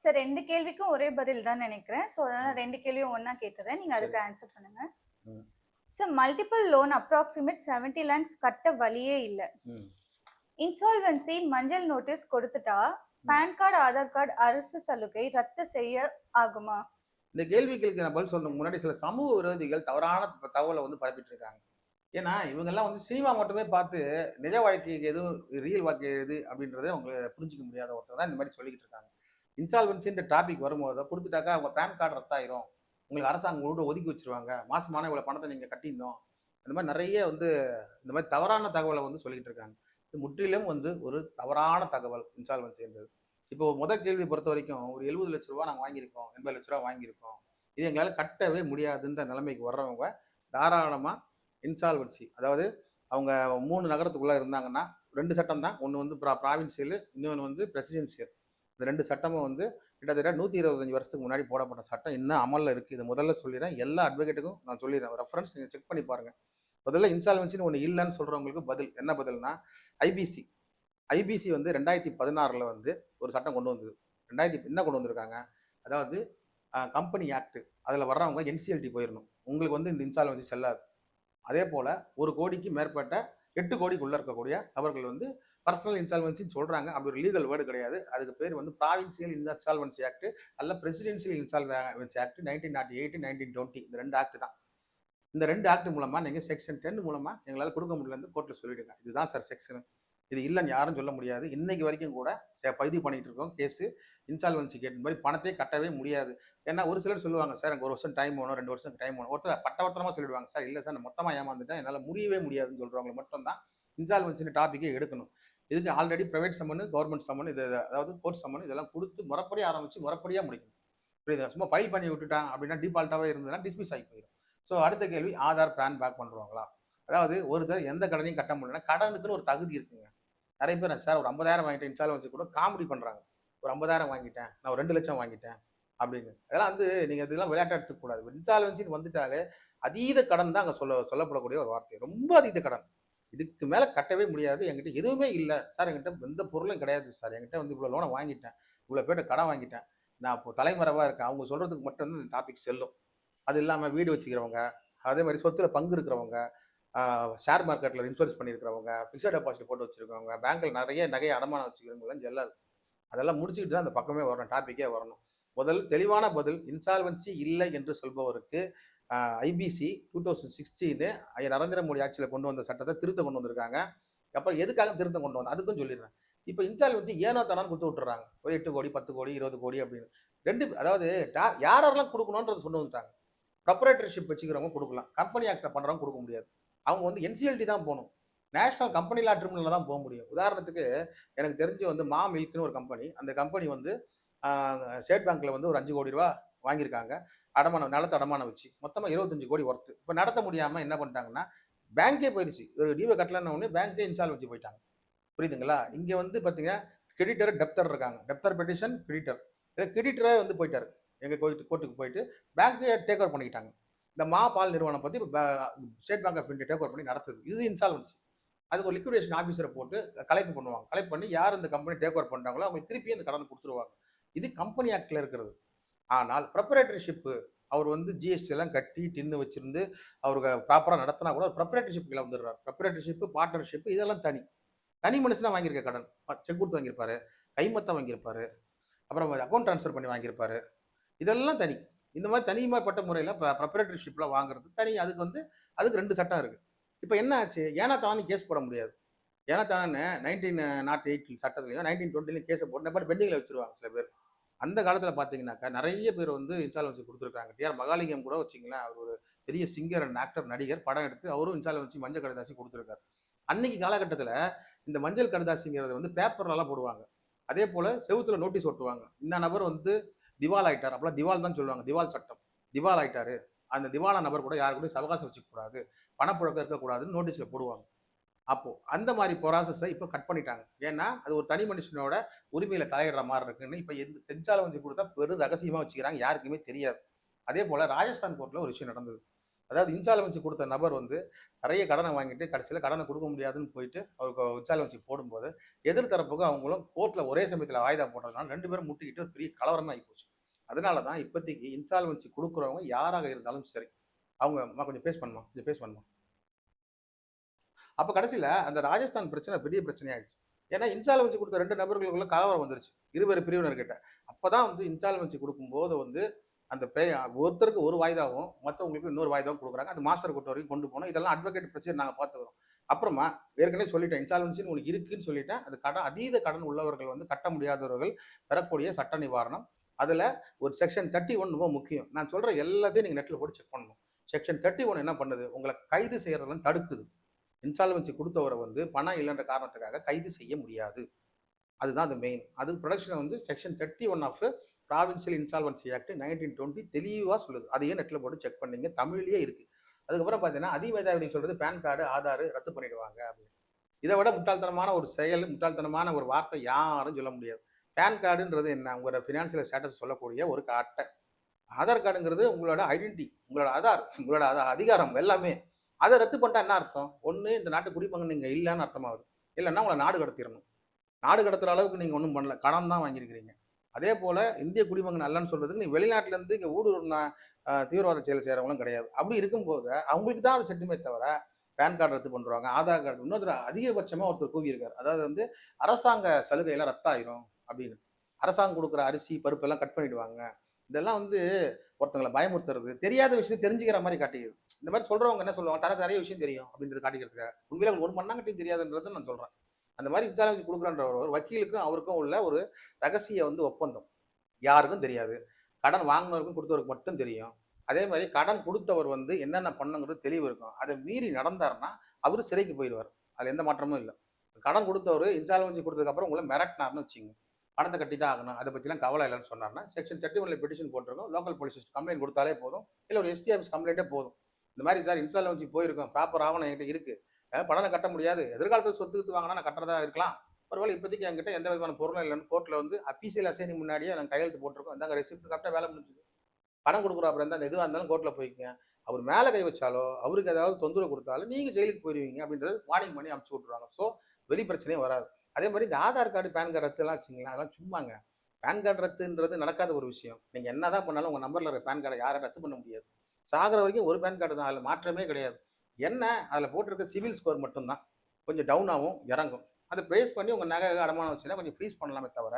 Sir 2 கேள்விக்கும் ஒரே பதில் தான் நினைக்கிறேன். ஸோ அதனால ம். 2 கேள்வியும் ஒண்ணா கேட்டுறேன். நீங்க சரி. அதுக்கு ஆன்சர் பண்ணுங்க. ம். Sir multiple loan approximate 70 lakhs கட்ட வழியே இல்ல. ம். இன்சால்வென்சி மஞ்சள் நோட்டீஸ் கொடுத்துட்டா, ம். பான் கார்டு, ஆதார் கார்டு அரசு சலுகை ரத்து செய்ய ஆகுமா? இந்த கேள்விகளுக்கு நான் பதில் சொல்றதுக்கு முன்னாடி சில சமூக விரோதிகள் தவறான தகவலை வந்து பரப்பிட்டு இருக்காங்க. ஏன்னா, இவங்கெல்லாம் வந்து சினிமா மட்டுமே பார்த்து நிஜ வாழ்க்கைக்கு எதுவும் ரியல் வாழ்க்கை எது அப்படின்றத அவங்க புரிஞ்சுக்க முடியாத ஒருத்தர் தான் இந்த மாதிரி சொல்லிக்கிட்டு இருக்காங்க. இன்சால்வென்சின்ற டாபிக் வரும்போது குடுத்துட்டாக்கா அவங்க பான் கார்டு ரத்தாயிரும். உங்களுக்கு அரசாங்கம் முழுவதும் ஒதுக்கி வச்சுருவாங்க. மாசமான இவ்வளோ பணத்த நீங்க கட்டிடணும். இந்த மாரி நெறைய வந்து இந்த மாரி தவறான தகவல வந்து சொல்லிக்கிட்டு இருக்காங்க. இது முற்றிலும் வந்து ஒரு தவறான தகவல் இன்சால்வென்சின்றது. இப்போ கேள்விய பொறுத்தவரைக்கும் ஒரு ரூ. 70,00,000 நாங்க வாங்கியிருக்கோம். ரூ. 80,00,000 வாங்கியிருக்கோம். இது எங்களால கட்டவே முடியாதுன்ற நிலைமைக்கு வர்றவங்க தாராளமா இன்சால்வென்சி அதாவது அவங்க 3 நகரத்துக்குள்ள இருந்தாங்கன்னா 2 சட்டம் தான். ஒண்ணு வந்து ப்ராவின்சியல், இன்னொன்னு வந்து பிரசிடென்சியல். இந்த 2 சட்டமும் வந்து கிட்டத்தட்ட 125 வருஷத்துக்கு முன்னாடி போடப்பட்ட சட்டம் இன்னும் அமல்ல இருக்கு. இத முதல்ல சொல்லிடுறேன். எல்லா அட்வொகேட்டுக்கும் நான் சொல்லிடுறேன். ரெஃபரன்ஸ் நீங்க செக் பண்ணி பாருங்க. முதல்ல இன்சால்வென்சின்னு ஒண்ணு இல்லன்னு சொல்றவங்களுக்கு பதில். என்ன பதில்னா, ஐபிசி. ஐபிசி வந்து 2016ல வந்து ஒரு சட்டம் கொண்டு வந்தது. 2000 என்ன கொண்டு வந்திருக்காங்க? அதாவது கம்பெனி ஆக்ட். அதுல வர்றவங்க என்சிஎல்டி போயிரணும். உங்களுக்கு வந்து இந்த இன்சால்வென்சி செல்லாது. அதே போல 1 கோடிக்கு மேற்பட்ட 8 கோடிக்குள்ள இருக்கக்கூடிய நபர்கள் வந்து பர்சனல் இன்சால்வென்சின்னு சொல்றாங்க. அப்படி ஒரு லீகல் வேர்டு கிடையாது. அதுக்கு பேர் வந்து ப்ராவின்சியல் இன்சால்வென்சி ஆக்ட் அல்ல பிரசிடென்சியல் இன்சால்வென்சி ஆக்ட் 1908, 1920 இந்த 2 ஆக்ட் தான். இந்த 2 ஆக்ட் மூலமா நீங்க செக்ஷன் 10 மூலமா எங்களால கொடுக்க முடியலன்னு கோர்ட்ல சொல்லிடுங்க. இதுதான் சார் செக்ஷன். இது இல்லைன்னு யாரும் சொல்ல முடியாது. இன்னைக்கு வரைக்கும் கூட பதிவு பண்ணிட்டு இருக்கோம் கேஸ். இன்சால்வென்சி கேட் மாதிரி பணத்தையே கட்டவே முடியாது. ஏன்னா ஒரு சிலர் சொல்லுவாங்க, சார் எனக்கு 1 வருஷம் டைம் வேணும், 2 வருஷம் டைம் வேணும். ஒருத்தர் பட்டவர்த்தனமா சொல்லிடுவாங்க, சார் இல்ல சார் நான் மொத்தமா ஏமாந்துட்டேன், என்னால முடியவே முடியாதுன்னு சொல்றவங்க மட்டும் தான் இன்சால்வென்சி டாபிக்கே எடுக்கணும். இதுக்கு already private summon, government summon, இது அதாவது கோர்ட் சம்மன் இதெல்லாம் கொடுத்து முறைப்படி ஆரம்பிச்சு முறைப்படியா முடிக்கணும். புரியுதா? சும்மா ஃபைல் பண்ணி விட்டுட்டான் அப்படின்னா டிபால்ட்டாவே இருந்ததுன்னா டிஸ்மிஸ் ஆகி போயிடும். ஸோ அடுத்த கேள்வி, ஆதார் பேன் பேக் பண்ணுவாங்களா? அதாவது ஒருத்தர் எந்த கடனையும் கட்ட முடியலன்னா கடனுக்குன்னு ஒரு தகுதி இருக்குங்க. நிறைய பேர் சார் ஒரு 50,000 வாங்கிட்டேன் இன்சால்வென்சி கூட காமெடி பண்றாங்க. ஒரு 50,000 வாங்கிட்டேன், நான் ஒரு 2,00,000 வாங்கிட்டேன் அப்படின்னு. அதெல்லாம் வந்து நீங்க இதெல்லாம் விளையாட்டா எடுத்துக்க கூடாது. இன்சால்வென்சின்னு வந்துட்டாலே அதீத கடன் தான் அங்க சொல்லப்படக்கூடிய ஒரு வார்த்தை. ரொம்ப அதீத கடன். இதுக்கு மேல கட்டவே முடியாது. என்கிட்ட எதுவுமே இல்ல. சார் என்கிட்ட எந்த பொருளும் கிடையாது சார். என்கிட்ட வந்து இவ்வளவு லோனை வாங்கிட்டேன். இவ்வளவு பேர்ட்ட கடன் வாங்கிட்டேன். நான் இப்போ தலைமறைவா இருக்கேன். அவங்க சொல்றதுக்கு மட்டும் தான் இந்த டாபிக் செல்லும். அது இல்லாம வீடு வச்சுக்கிறவங்க, அதே மாதிரி சொத்துல பங்கு இருக்கிறவங்க, ஷேர் மார்க்கெட்ல இன்சூரன்ஸ் பண்ணியிருக்கிறவங்க, ஃபிக்ஸட் டெபாசிட் போட்டு வச்சிருக்கவங்க, பேங்க்ல நிறைய நகையை அடமானம் வச்சுக்கிறவங்கலாம் செல்லாது. அதெல்லாம் முடிச்சுக்கிட்டு தான் அந்த பக்கமே வரணும், டாபிக்கே வரணும். தெளிவான பதில், இன்சால்வென்சி இல்லை என்று சொல்பவருக்கு ஐபிசி 2016 நரேந்திர மோடி ஆட்சியில் கொண்டு வந்த சட்டத்தை திருத்த கொண்டு வந்திருக்காங்க. அப்புறம் எதுக்காக திருத்தம் கொண்டு வந்தோம் அதுக்கும் சொல்லிடுறேன். இப்போ இன்சால்வென்சி ஏனோ தானு கொடுத்து விட்டுறாங்க. ஒரு 8 கோடி 10 கோடி 20 கோடி அப்படின்னு அதாவது யாரெல்லாம் கொடுக்கணும்ன்றது சொன்னு வந்துட்டாங்க. ப்ரொப்ரைட்டர்ஷிப் வச்சுக்கிறவங்க கொடுக்கலாம். கம்பெனி ஆக்ட பண்றவங்க கொடுக்க முடியாது. அவங்க வந்து என்சிஎல்டி தான் போகணும். நேஷனல் கம்பெனி லா ட்ரிபியூனல்ல தான் போக முடியும். உதாரணத்துக்கு எனக்கு தெரிஞ்சு வந்து மில்க்னு ஒரு கம்பெனி. அந்த கம்பெனி வந்து ஸ்டேட் பேங்க்ல வந்து ஒரு 5 கோடி ரூபா வாங்கியிருக்காங்க. நிலத்தை அடமானம் வச்சு மொத்தமா 25 கோடி ஒர்த்து. இப்போ நடத்த முடியாம என்ன பண்ணிட்டாங்கன்னா, பேங்கே போயிடுச்சு. ஒரு டியூவை கட்டலன்னு உடனே பேங்கே இன்சால்வென்சி போயிட்டாங்க. புரியுதுங்களா? இங்க வந்து பாத்தீங்கன்னா கிரெடிட்டர், டெப்டர் இருக்காங்க. Debtor petition, creditor. கிரெடிட்டரே வந்து போயிட்டாரு. எங்க கோர்ட்டுக்கு போயிட்டு பேங்க்கே டேக் ஓவர் பண்ணிக்கிட்டாங்க. இந்த பால் நிறுவனம் பத்தி State Bank of India take over பண்ணி நடத்துது. இது இன்சால்வென்சி. அதுக்கு ஒரு லிக்விடேஷன் ஆஃபீஸரை போட்டு கலெக்ட் பண்ணுவாங்க. கலெக்ட் பண்ணி யார் இந்த கம்பெனி டேக் ஓவர் பண்றாங்களோ அவங்களுக்கு திருப்பி அந்த கடனை கொடுத்துருவாங்க. இது கம்பெனி ஆக்ட்ல இருக்கிறது. ஆனால் ப்ரொப்ரைட்டர்ஷிப் அவர் வந்து ஜிஎஸ்டி எல்லாம் கட்டி டின்னு வச்சிருந்து அவருக்கு ப்ராப்பரா நடத்தினா கூட ப்ரொப்ரைட்டர்ஷிப் வந்துடுறாரு. ப்ரொப்ரைட்டர்ஷிப், பார்ட்னர்ஷிப் இதெல்லாம் தனி. தனி மனுஷனா வாங்கியிருக்க கடன். செக் கொடுத்து வாங்கியிருப்பாரு, கைமொத்தம் வாங்கியிருப்பாரு, அப்புறம் அக்கௌண்ட் ட்ரான்ஸ்ஃபர் பண்ணி வாங்கியிருப்பாரு. இதெல்லாம் தனி. இந்த மாதிரி தனிமைப்பட்ட முறையில் ப்ரொப்ரைட்டர்ஷிப்ல வாங்குறது தனி. அதுக்கு 2 சட்டம் இருக்கு. இப்போ என்ன ஆச்சு? ஏன்னா தானே கேஸ் போட முடியாது. ஏன்னா தானே 1908 சட்டத்திலையும் 1920 கேஸை போட்டு பட் பெண்டிங்ல வச்சிருவாங்க சில பேர். அந்த காலத்துல பாத்தீங்கன்னாக்கா நிறைய பேர் வந்து இன்சால்வென்சி கொடுத்துருக்காங்க. டிஆர் மகாலிங்கம் கூட வச்சிங்களேன், அவர் ஒரு பெரிய சிங்கர் அண்ட் ஆக்டர், நடிகர். படம் எடுத்து அவரும் இன்சால்வென்சி மஞ்சள் கடிதாசி கொடுத்துருக்காரு. அன்னைக்கு காலகட்டத்தில் இந்த மஞ்சள் கடிதாசிங்கிறத வந்து பேப்பர்லாம் போடுவாங்க. அதே போல செவுத்துல நோட்டீஸ் ஒட்டுவாங்க. இந்த நபர் வந்து திவால் ஆயிட்டார். அப்பெல்லாம் திவால் தான் சொல்லுவாங்க. திவால் சட்டம். திவால் ஆயிட்டாரு. அந்த திவாலா நபர் கூட யாரு கூட சவகாசம் வச்சுக்க கூடாது, பணப்புழக்கம் இருக்கக்கூடாதுன்னு நோட்டீஸ்ல போடுவாங்க. அப்போ அந்த மாதிரி ப்ராசஸை இப்போ கட் பண்ணிட்டாங்க. ஏன்னா அது ஒரு தனி மனுஷனோட உரிமையில தலையிடுற மாதிரி இருக்குன்னு இப்போ எந்த செஞ்சாலும் வந்து கொடுத்தா பெரும் ரகசியமா வச்சுக்கிறாங்க, யாருக்குமே தெரியாது. அதே போல ராஜஸ்தான் கோர்ட்ல ஒரு விஷயம் நடந்தது. அதாவது இன்சால்வன்சி கொடுத்த நபர் வந்து நிறைய கடனை வாங்கிட்டு கடைசியில் கடனை கொடுக்க முடியாதுன்னு போயிட்டு அவருக்கு இன்சால்வன்சி போடும்போது எதிர்த்தரப்புக்கு அவங்களும் கோர்ட்டில் ஒரே சமயத்தில் வாய்தா போட்டதுனால 2 பேரும் முட்டிக்கிட்டு ஒரு பெரிய கலவரமாக ஆகி போச்சு. அதனால தான் இப்போதைக்கு இன்சால்வன்சி கொடுக்குறவங்க யாராக இருந்தாலும் சரி, அவங்க கொஞ்சம் பேஸ் பண்ணுமா, கொஞ்சம் பேஸ் பண்ணுமா. அப்போ கடைசியில் அந்த ராஜஸ்தான் பிரச்சனை பெரிய பிரச்சனையாயிடுச்சு. ஏன்னா இன்சால்வன்சி கொடுத்த 2 நபர்களுக்குள்ள கலவரம் வந்துருச்சு இருவேறு பிரிவினர்கிட்ட. அப்பதான் வந்து இன்சால்வன்சி கொடுக்கும்போது வந்து அந்த ஒருத்தருக்கு ஒரு வாய்தாவும் மற்றவங்களுக்கு இன்னொரு வாய்தாவும் கொடுக்குறாங்க. அது மாஸ்டர் கோர்ட் வரைக்கும் கொண்டு போனோம். இதெல்லாம் அட்வொகேட் பிரச்சனை நாங்கள் பார்த்துக்கிறோம். அப்புறமா ஏற்கனவே சொல்லிட்டேன், இன்சால்வன்சின்னு உனக்கு இருக்குன்னு சொல்லிட்டேன். அது அதீத கடன் உள்ளவர்கள் வந்து கட்ட முடியாதவர்கள் பெறக்கூடிய சட்ட நிவாரணம். அதில் ஒரு செக்ஷன் 31 ரொம்ப முக்கியம். நான் சொல்ற எல்லாத்தையும் நீங்கள் நெட்டில் போட்டு செக் பண்ணணும். செக்ஷன் 31 என்ன பண்ணுது, உங்களை கைது செய்யறதெல்லாம் தடுக்குது. இன்சால்வன்சி கொடுத்தவரை வந்து பணம் இல்லைன்ற காரணத்துக்காக கைது செய்ய முடியாது. அதுதான் அது மெயின். அது ப்ரொடக்ஷன் வந்து section 31 of provincial insolvency act 1920 தெளிவாக சொல்லுது. அதையே நெட்டில் போட்டு செக் பண்ணீங்க, தமிழ்லேயே இருக்கு. அதுக்கப்புறம் பார்த்தீங்கன்னா அதிமேதாவி சொல்றது பேன் கார்டு ஆதார் ரத்து பண்ணிடுவாங்க அப்படின்னு. இதை விட முட்டாள்தனமான ஒரு செயல், முட்டாள்தனமான ஒரு வார்த்தை யாரும் சொல்ல முடியாது. பேன் கார்டுன்றது என்ன, உங்களோட ஃபினான்சியல் ஸ்டேட்டஸ் சொல்லக்கூடிய ஒரு அட்டை. ஆதார் கார்டுங்கிறது உங்களோட ஐடென்டிட்டி, உங்களோட ஆதார், உங்களோட அதிகாரம் எல்லாமே. அதை ரத்து பண்ணிட்டா என்ன அர்த்தம், ஒன்று இந்த நாட்டு குடிமகன் நீங்கள் இல்லைன்னு அர்த்தமாகுது, இல்லைன்னா உங்களை நாடு கடத்திடணும். நாடு கடத்துற அளவுக்கு நீங்கள் ஒன்றும் பண்ணல, கடன் தான் வாங்கியிருக்கிறீங்க. அதே போல் இந்திய குடிமகன் அல்லன்னு சொல்றதுக்கு நீ வெளிநாட்டிலேருந்து இங்கே ஊடுருவ தீவிரவாத செயல் செய்கிறவங்களும் கிடையாது. அப்படி இருக்கும்போது அவங்களுக்கு தான் அது செட்டுமே தவிர பேன் கார்டு ரத்து பண்ணுறாங்க, ஆதார் கார்டு. இன்னொரு அதிகபட்சமாக ஒருத்தர் கூவியிருக்காரு, அதாவது வந்து அரசாங்க சலுகையெல்லாம் ரத்தாயிரும் அப்படின்னு. அரசாங்கம் கொடுக்குற அரிசி பருப்பு எல்லாம் கட் பண்ணிடுவாங்க. இதெல்லாம் வந்து ஒருத்தங்களை பயமுறுத்துறது, தெரியாத விஷயத்தை தெரிஞ்சுக்கிற மாதிரி காட்டிக்குது. இந்த மாதிரி சொல்றவங்க என்ன சொல்லுவாங்க, தனக்கு நிறைய விஷயம் தெரியும் அப்படின்றது காட்டிக்கிறதுக்காக. உண்மையில ஒரு மண்ணாங்கட்டியும் தெரியாதுன்றது நான் சொல்றேன். அந்த மாதிரி இன்சால்வன்சி கொடுக்குறன்ற ஒரு வக்கீலுக்கும் அவருக்கும் உள்ள ஒரு ரகசிய வந்து ஒப்பந்தம் யாருக்கும் தெரியாது. கடன் வாங்கினவருக்கும் கொடுத்தவருக்கு மட்டும் தெரியும். அதே மாதிரி கடன் கொடுத்தவர் வந்து என்னென்ன பண்ணுங்கிறது தெளிவு இருக்கும். அதை மீறி நடந்தாருன்னா அவரு சிறைக்கு போயிடுவார். அதுல எந்த மாற்றமும் இல்லை. கடன் கொடுத்தவர் இன்சால்வன்சி கொடுத்ததுக்கு அப்புறம் உங்களை மிரட்டினார்னு வச்சுங்க, பணத்தை கட்டி தான் ஆகணும், அதை பற்றிலாம் கவலை இல்லைன்னு சொன்னார்னா செக்ஷன் 31 பெட்டிஷன் போட்டிருக்கோம். லோக்கல் போலீஸ் கம்ப்ளைண்ட் கொடுத்தாலே போதும், இல்லை ஒரு எஸ்பி ஆஃபீஸ் கம்ப்ளைண்ட்டே போதும். இந்த மாதிரி சார் இன்சால்வன்சி போயிருக்கோம், ப்ராப்பர் ஆவணம் என்கிட்ட இருக்கு, பணம் கட்ட முடியாது, எதிர்காலத்தில் சொத்து வாங்கினா நான் கட்டுறதா இருக்கலாம், ஒருவேளை இப்போதைக்கு என்கிட்ட எந்த விதமான பொருளும் இல்லைன்னு கோர்ட்டில் வந்து அஃபீஷியல் அசைனிங் முன்னாடியே நாங்கள் கையெழுத்து போட்டிருக்கோம், இந்தாங்க ரெசிப்ட் காப்பிட்டா வேலை முடிஞ்சுது. பணம் கொடுக்குற அப்புறம் தான் எதுவாக இருந்தாலும் கோர்ட்டில் போய்க்குங்க. அவர் மேலே கை வச்சாலோ அவருக்கு ஏதாவது தொந்தரவு கொடுத்தாலும் நீங்கள் ஜெயிலுக்கு போயிடுவீங்க அப்படின்றது வார்னிங் பண்ணி அமுச்சு விட்ருவாங்க. ஸோ வெளி பிரச்சனையும் வராது. அதே மாதிரி இந்த ஆதார் கார்டு பேன் கார்டு ரத்துலாம் வச்சுங்களேன், அதெல்லாம் சும்மாங்க. பேன் கார்டு ரத்துன்றது நடக்காத ஒரு விஷயம். நீங்கள் என்ன தான் பண்ணாலும் உங்கள் நம்பரில் இருக்கிற பேன் கார்டை யாரும் ரத்து பண்ண முடியாது. சாகிற வரைக்கும் ஒரு பேன் கார்டு தான், அதில் மாற்றமே கிடையாது. என்ன அதில் போட்டிருக்க சிவில் ஸ்கோர் மட்டும்தான் கொஞ்சம் டவுன் ஆகும், இறங்கும். அதை பேஸ் பண்ணி உங்கள் நகை அடமானம் வச்சுன்னா கொஞ்சம் ஃப்ரீஸ் பண்ணலாமே தவிர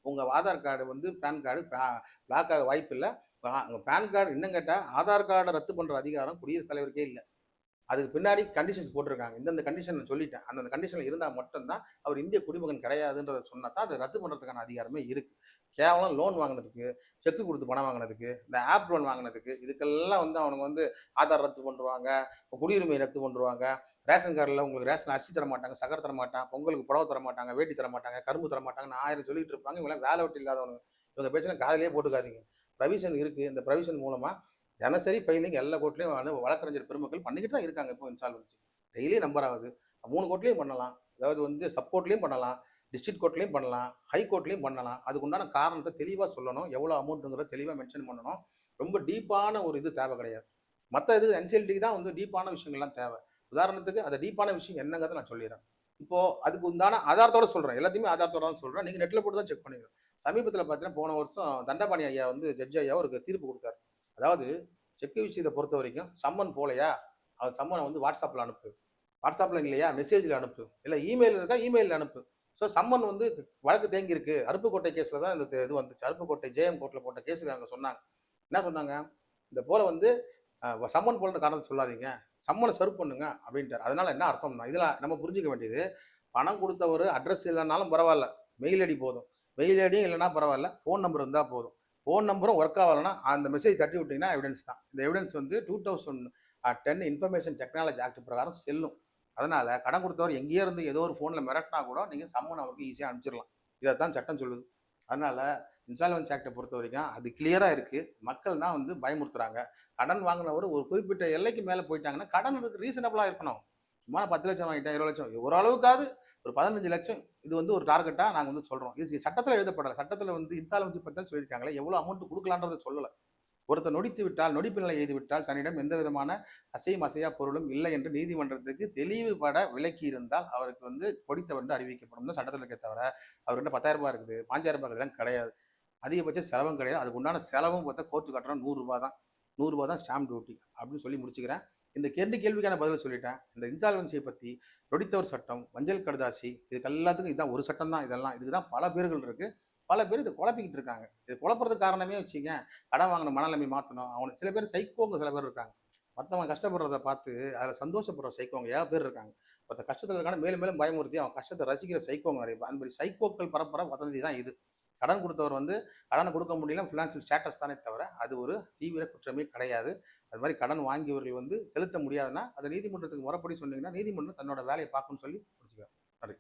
உங்கள் ஆதார் கார்டு வந்து பேன் கார்டு பிளாக் ஆக வாய்ப்பு இல்லை. பேன் கார்டு இன்னும் கேட்டால் ஆதார் கார்டை ரத்து பண்ணுற அதிகாரம் குடியரசுத் தலைவருக்கே இல்லை. அதுக்கு பின்னாடி கண்டிஷன்ஸ் போட்டிருக்காங்க. இந்தந்த கண்டிஷன் நான் சொல்லிட்டேன், அந்தந்த கண்டிஷனில் இருந்தால் மட்டும்தான் அவர் இந்திய குடிமகன் கிடையாதுன்றதை சொன்னால் தான் அதை ரத்து பண்ணுறதுக்கான அதிகாரமே இருக்குது. கேவலம் லோன் வாங்கினதுக்கு, செக்கு கொடுத்து பணம் வாங்கினதுக்கு, இந்த ஆப் லோன் வாங்கினதுக்கு, இதுக்கெல்லாம் வந்து அவனுங்க வந்து ஆதார் ரத்து பண்ணுவாங்க, குடியுரிமை ரத்து பண்ணுவாங்க, ரேஷன் கார்டில் உங்களுக்கு ரேஷன் அரிசி தர மாட்டாங்க, சக்கரை தர மாட்டாங்க, பொங்கலுக்கு புடவை தர மாட்டாங்க, வேட்டி தர மாட்டாங்க, கரும்பு தர மாட்டாங்கன்னு 1000 சொல்லிட்டு இருப்பாங்க. இவங்களாம் வேலை வெட்டி இல்லாதவனுங்க. இவங்க பேச்செல்லாம் காதலியே போட்டுக்காதீங்க. ப்ரொவிஷன் இருக்குது. இந்த ப்ரொவிஷன் மூலமாக தினசரி ஃபைலிங் எல்லா கோர்ட்லையும் வந்து வழக்கறிஞர் பெருமக்கள் பண்ணிக்கிட்டு தான் இருக்காங்க. இப்போ இன்சால்வன்சி டெய்லி நம்பர் ஆகுது. 3 கோர்ட்லையும் பண்ணலாம், அதாவது வந்து சப் கோர்ட்லையும் பண்ணலாம், டிஸ்ட்ரிக்ட் கோர்ட்லையும் பண்ணலாம், ஹை கோர்ட்லையும் பண்ணலாம். அதுக்கு உண்டான காரணத்தை தெளிவாக சொல்லணும், எவ்வளோ அமௌண்ட்டுங்கிறத தெளிவாக மென்ஷன் பண்ணணும். ரொம்ப டீப்பான ஒரு இது தேவை கிடையாது. மற்ற இது என்சிஎல்டிக்கு தான் வந்து டீப்பான விஷயங்கள்லாம் தேவை. உதாரணத்துக்கு அந்த டீப்பான விஷயம் என்னங்கிறத நான் சொல்லிடுறேன். இப்போது அதுக்கு உண்டான ஆதாரத்தோட சொல்கிறேன், எல்லாத்தையுமே ஆதாரத்தோட தான் சொல்கிறேன். நீங்கள் நெட்டில் போட்டு தான் செக் பண்ணிக்கிறேன். சமீபத்தில் பார்த்தீங்கன்னா போன வருஷம் தண்டபாணி ஐயா வந்து ஜட்ஜ் ஐயா ஒரு தீர்ப்பு கொடுத்தாரு. அதாவது செக் விஷயத்தை பொறுத்த வரைக்கும் சம்மன் போலையா, அது சம்மனை வந்து வாட்ஸ்அப்பில் அனுப்பு, வாட்ஸ்அப்பில் இல்லையா மெசேஜில் அனுப்பு, இல்லை இமெயில் இருக்கா இமெயிலில் அனுப்பு. ஸோ சம்மன் வந்து வழக்கு தேங்கி இருக்கு. அருப்புக்கோட்டை கேஸில் தான் இந்த இது வந்துச்சு. அருப்புக்கோட்டை ஜேஎம் கோர்ட்டில் போட்ட கேஸுக்கு அவங்க சொன்னாங்க, என்ன சொன்னாங்க, இந்த போல வந்து சம்மன் போலன்ற காரணத்தை சொல்லாதீங்க, சம்மனை சர்வ் பண்ணுங்க அப்படின்ட்டார். அதனால என்ன அர்த்தம்னா, இதில் நம்ம புரிஞ்சிக்க வேண்டியது, பணம் கொடுத்தவர் அட்ரஸ் இல்லைனாலும் பரவாயில்ல, மெயில் ஐடி போதும், மெயில் ஐடியும் இல்லைனா பரவாயில்ல, ஃபோன் நம்பர் இருந்தால் போதும். ஃபோன் நம்பரும் ஒர்க் ஆகலைன்னா அந்த மெசேஜ் தட்டி விட்டிங்கன்னா எவிடன்ஸ் தான். இந்த எவிடன்ஸ் வந்து 2010 இன்ஃபர்மேஷன் டெக்னாலஜி ஆக்ட் பிரகாரம் செல்லும். அதனால் கடன் கொடுத்தவர் எங்கேயே இருந்து ஏதோ ஒரு ஃபோனில் மிரட்டினா கூட நீங்கள் சம்மன் அவருக்கு ஈஸியாக அனுப்பிச்சிடலாம். இதை தான் சட்டம் சொல்லுது. அதனால் இன்சால்வன்சி ஆக்டை பொறுத்த வரைக்கும் அது கிளியராக இருக்குது. மக்கள் தான் வந்து பயமுறுத்துறாங்க. கடன் வாங்கினவர் ஒரு குறிப்பிட்ட எல்லைக்கு மேலே போயிட்டாங்கன்னா கடன் அதுக்கு ரீசனபிளாக இருக்கணும். சும்மா 10 லட்சம் வாங்கிட்டேன், 20 லட்சம், ஓரளவுக்காவது ஒரு 15 லட்சம், இது வந்து ஒரு டார்கெட்டாக நாங்கள் வந்து சொல்கிறோம். இது சட்டத்தில் எழுதப்படலை. சட்டத்தில் வந்து இன்சால்வன்சி பற்றி தான் சொல்லியிருக்காங்களே, எவ்வளோ அமௌண்ட் கொடுக்கலான்றதை சொல்லலை. ஒருத்தர் நொடித்து விட்டால், நொடிப்பு நிலை எய்து விட்டால், தன்னிடம் எந்த விதமான அசையும் அசையா பொருளும் இல்லை என்று நீதிமன்றத்துக்கு தெளிவுபட விலக்கி இருந்தால் அவருக்கு வந்து கொடித்தவர் என்று அறிவிக்கப்படும் சட்டத்தில் இருக்கே தவிர, அவர்கிட்ட 10,000 ரூபாய் இருக்குது, 5,000 ரூபாய் இதெல்லாம் கிடையாது. அதிகபட்ச செலவும் கிடையாது. அதுக்கு உண்டான செலவும் பார்த்தா கோர்ட்டு கட்டணம் ரூ. 100 தான். ரூ. 100 தான் ஸ்டாம்ப் டியூட்டி அப்படின்னு சொல்லி முடிச்சுக்கிறேன். இந்த 2 கேள்விக்கான பதில் சொல்லிட்டேன். இந்த இன்சால்வன்சியை பத்தி, நொடித்தவர் சட்டம், மஞ்சள் கடுதாசி, இதுக்கு எல்லாத்துக்கும் இதுதான் ஒரு சட்டம் தான் இதெல்லாம். இதுக்கு தான் பல பேர்கள் இருக்கு. பல பேர் இதை குழப்பிக்கிட்டு இருக்காங்க. இது குழப்பறதுக்கு காரணமே வச்சுங்க, கடன் வாங்கின மனநிலைமை மாற்றணும். அவனுக்கு சில பேர் சைக்கோங்க சில பேர் இருக்காங்க. மற்றவங்க கஷ்டப்படுறத பார்த்து அதில் சந்தோஷப்படுற சைக்கோங்க ஏக பேர் இருக்காங்க. ஒருத்த கஷ்டத்தில் இருக்கான மேலும் மேலும் பயமுறுத்தி அவன் கஷ்டத்தை ரசிக்கிற சைக்கோங்க நிறைய பேர். அந்த மாதிரி சைக்கோக்கள் பரப்புற வதந்தி தான் இது. கடன் கொடுத்தவர் வந்து கடனை கொடுக்க முடியல ஃபினான்ஷியல் ஸ்டேட்டஸ் தானே தவிர அது ஒரு தீவிர குற்றமே கிடையாது. அது மாதிரி கடன் வாங்கியவர்கள் வந்து செலுத்த முடியாதுன்னா அதை நீதிமன்றத்துக்கு முறைப்படி சொன்னீங்கன்னா நீதிமன்றம் தன்னோட வேலையை பார்க்கும்னு சொல்லி முடிச்சுக்கிறேன். நன்றி.